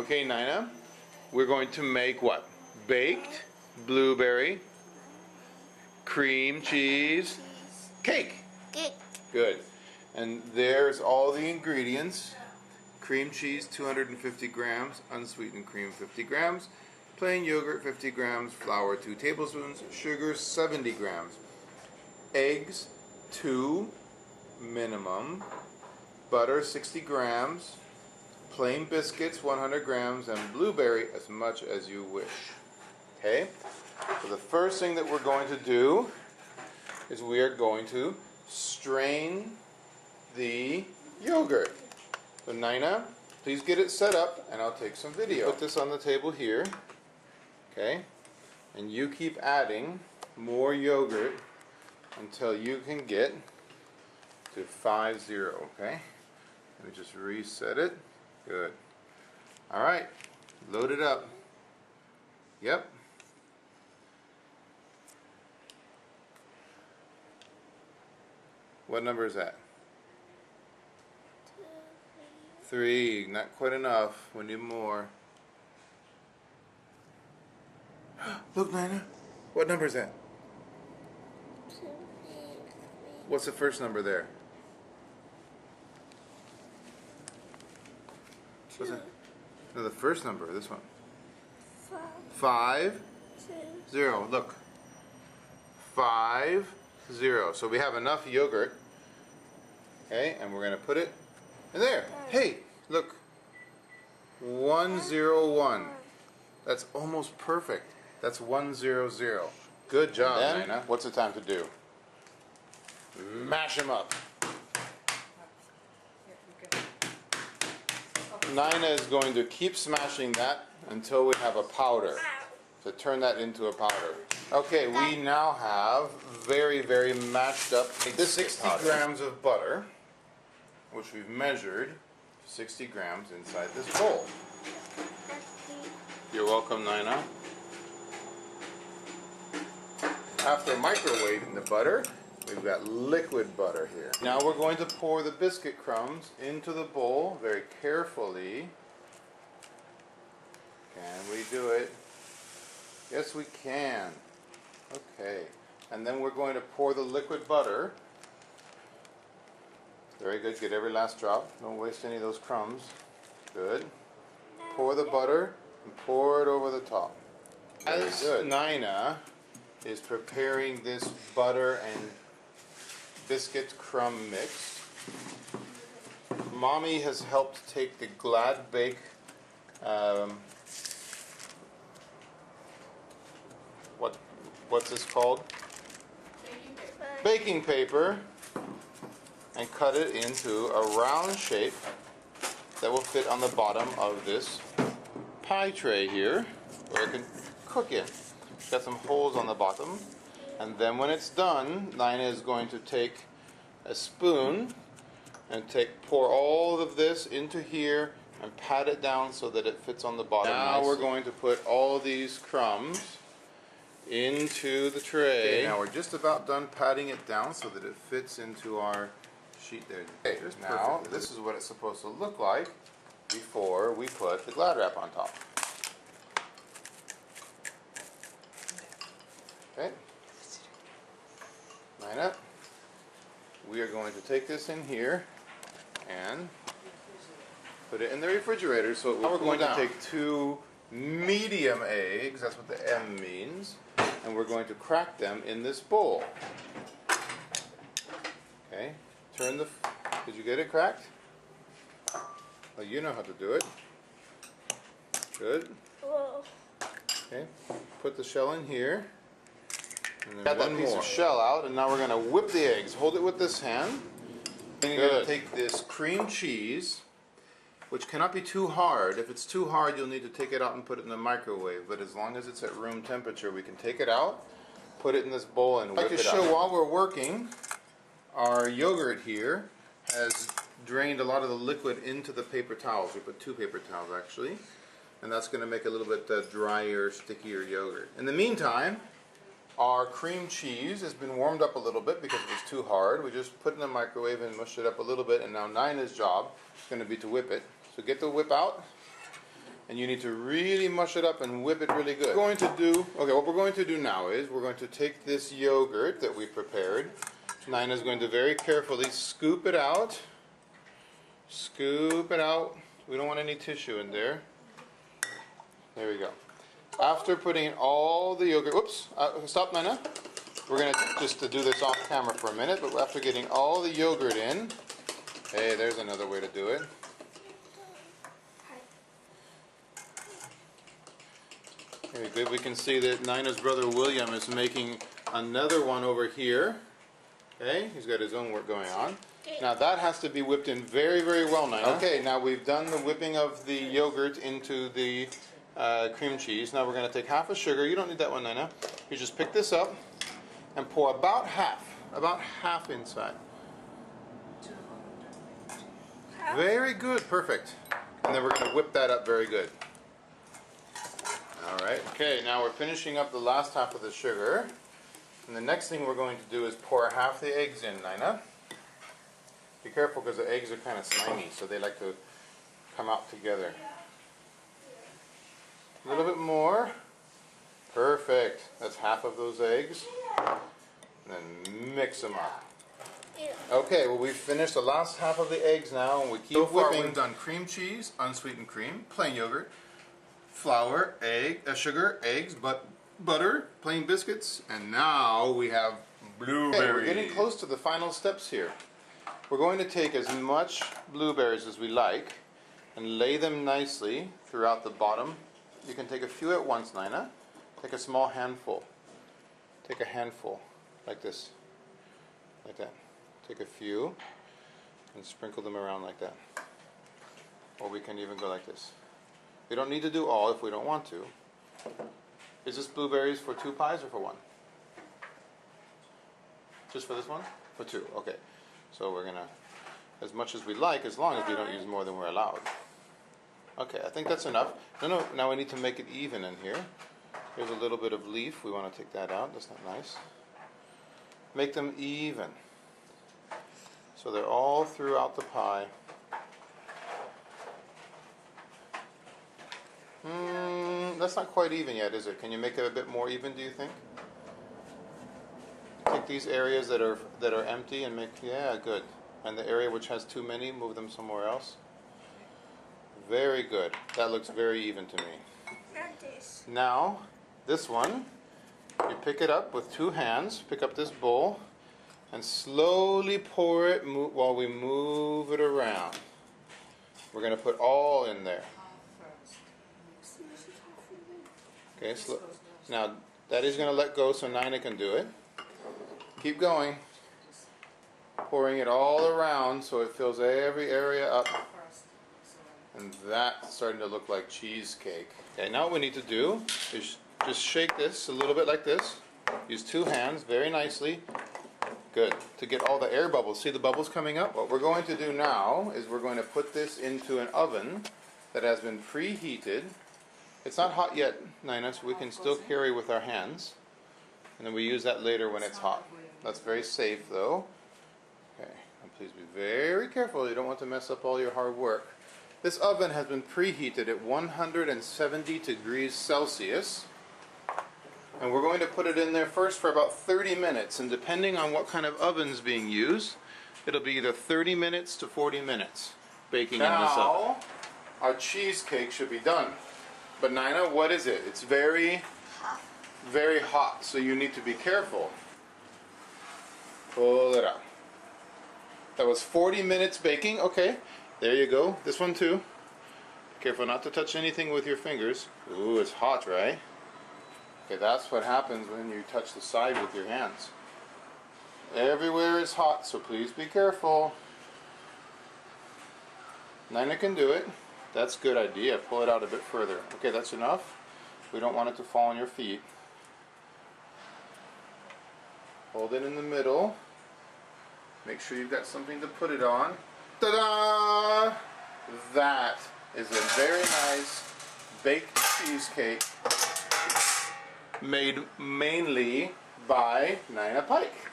Okay, Naina, we're going to make what? Baked blueberry cream cheese cake. Cake. Good. And there's all the ingredients. Cream cheese 250 grams, unsweetened cream 50 grams, plain yogurt 50 grams, flour 2 tablespoons, sugar 70 grams, eggs 2 minimum, butter 60 grams, plain biscuits 100 grams, and blueberry as much as you wish. Okay? So the first thing that we're going to do is we are going to strain the yogurt. So Naina, please get it set up and I'll take some video. Put this on the table here. Okay? And you keep adding more yogurt until you can get to 50, okay? Let me just reset it. Good. Alright, load it up. Yep. What number is that? 3, not quite enough. We need more. Look, Naina. What number is that? 2, 3. What's the first number there? What's that? No, the first number, this one. 5, 0. Look. 5, 0. So we have enough yogurt. Okay, and we're going to put it in there. Hey, look. 101. That's almost perfect. That's 100. Good job, Naina. What's the time to do? Mash them up. Naina is going to keep smashing that until we have a powder. So turn that into a powder. Okay, we now have very, very mashed up 60 grams of butter, which we've measured 60 grams inside this bowl. You're welcome, Naina. After microwaving the butter, we've got liquid butter here. Now we're going to pour the biscuit crumbs into the bowl very carefully. Can we do it? Yes, we can. Okay. And then we're going to pour the liquid butter. Very good. Get every last drop. Don't waste any of those crumbs. Good. Pour the butter and pour it over the top. As Naina is preparing this butter and biscuit crumb mix, Mommy has helped take the Glad Bake what's this called? Baking paper, and cut it into a round shape that will fit on the bottom of this pie tray here, where it can cook in. It's got some holes on the bottom, and then when it's done, Naina is going to take a spoon and pour all of this into here and pat it down so that it fits on the bottom. Now we're going to put all these crumbs into the tray. Okay, now we're just about done patting it down so that it fits into our sheet there. Okay, now this is what it's supposed to look like before we put the Glad wrap on top. Okay. Naina, we are going to take this in here and put it in the refrigerator so it will cool down. We're going to take 2 medium eggs, that's what the M means, and we're going to crack them in this bowl. Okay, did you get it cracked? Well, you know how to do it. Good. Whoa. Okay, put the shell in here. And then got that piece of shell out, and now we're going to whip the eggs. Hold it with this hand. And you're going to take this cream cheese, which cannot be too hard. If it's too hard, you'll need to take it out and put it in the microwave. But as long as it's at room temperature, we can take it out, put it in this bowl, and whip it up. I'd like to show while we're working, our yogurt here has drained a lot of the liquid into the paper towels. We put 2 paper towels actually, and that's going to make a little bit drier, stickier yogurt. In the meantime, our cream cheese has been warmed up a little bit because it was too hard. We just put it in the microwave and mushed it up a little bit, and now Naina's job is going to be to whip it. So get the whip out And you need to really mush it up and whip it really good. What we're going to do now is we're going to take this yogurt that we prepared. Naina's going to very carefully scoop it out. Scoop it out. We don't want any tissue in there. There we go. After putting in all the yogurt, stop, Naina. We're going to just do this off camera for a minute, but after getting all the yogurt in, hey, there's another way to do it. Very good. We can see that Naina's brother William is making another one over here. Okay, he's got his own work going on. Now that has to be whipped in very, very well, Naina. Okay, now we've done the whipping of the yogurt into the cream cheese. Now we're going to take half a sugar. You don't need that one, Naina. You just pick this up and pour about half inside. Very good, perfect. And then we're going to whip that up very good. Alright, okay, now we're finishing up the last half of the sugar. And the next thing we're going to do is pour half the eggs in, Naina. Be careful because the eggs are kind of slimy, so they like to come out together. A little bit more. Perfect. That's half of those eggs. And then mix them up. Okay, well we've finished the last half of the eggs now, and we keep whipping. We've done cream cheese, unsweetened cream, plain yogurt, flour, sugar, eggs, butter, plain biscuits, and now we have blueberries. Okay, we're getting close to the final steps here. We're going to take as much blueberries as we like and lay them nicely throughout the bottom. You can take a few at once, Naina. Take a small handful. Take a handful, like this, like that. Take a few and sprinkle them around like that. Or we can even go like this. We don't need to do all if we don't want to. Is this blueberries for 2 pies or for 1? Just for this one? For 2, okay. So we're gonna, as much as we like, as long as we don't use more than we're allowed. Okay, I think that's enough. No, now we need to make it even in here. Here's a little bit of leaf. We want to take that out. That's not nice. Make them even. So they're all throughout the pie. That's not quite even yet, is it? Can you make it a bit more even, do you think? Take these areas that are empty and make, yeah, good. And the area which has too many, move them somewhere else. Very good. That looks very even to me. Not this. Now, this one, you pick it up with 2 hands, pick up this bowl, and slowly pour it while we move it around. We're going to put all in there. Okay, now that is going to let go so Naina can do it. Keep going. Pouring it all around so it fills every area up. And that's starting to look like cheesecake. Okay, now what we need to do is just shake this a little bit like this. Use 2 hands very nicely. Good. To get all the air bubbles. See the bubbles coming up? What we're going to do now is we're going to put this into an oven that has been preheated. It's not hot yet, Naina, so we can still carry with our hands. And then we use that later when it's hot. That's very safe though. Okay, and please be very careful. You don't want to mess up all your hard work. This oven has been preheated at 170 degrees Celsius. And we're going to put it in there first for about 30 minutes. And depending on what kind of oven is being used, it'll be either 30 minutes to 40 minutes baking in this oven. Now, our cheesecake should be done. But Naina, what is it? It's very, very hot, so you need to be careful. Pull it out. That was 40 minutes baking. Okay, there you go. This one too. Be careful not to touch anything with your fingers. Ooh, it's hot, right? Okay, that's what happens when you touch the side with your hands. Everywhere is hot, so please be careful. Naina can do it. That's a good idea. Pull it out a bit further. Okay, that's enough. We don't want it to fall on your feet. Hold it in the middle. Make sure you've got something to put it on. Ta-da! That is a very nice baked cheesecake made mainly by Naina Pike.